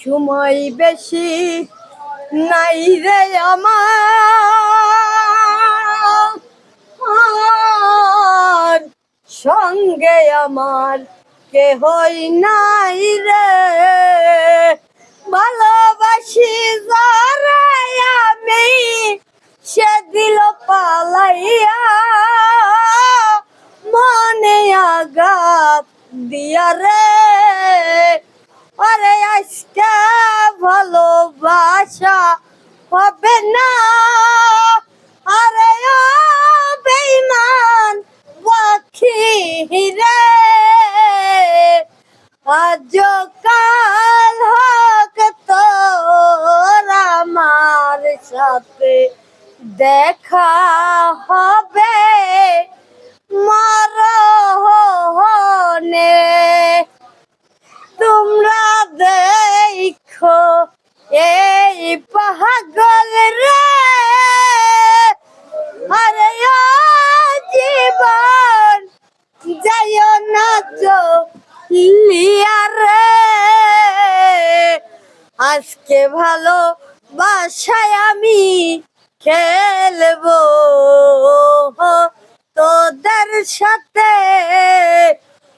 সময় বেশি নাই রে আমার, সঙ্গে আমার কেহই নাই রে। ভালোবাসি যারে আমি, সে দিল পালাইয়া, মনে আঘাত দিয়া রে। আরে আজকে ভালোবাসা হবে না, আরে ও বেঈমান পাখি রে। আজ কাল হোক তোর আমার সাথে দেখা হবে মরণে। তোমরা দেখো এই পাগল রে, আরে ও জীবন যাইও না চলিয়া রে। আজকে ভালো বাসায় আমি খেলবো তোদের সাথে,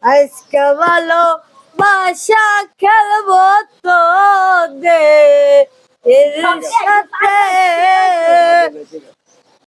আজকে ভালো বাসা খেলবো তোদের সাথে।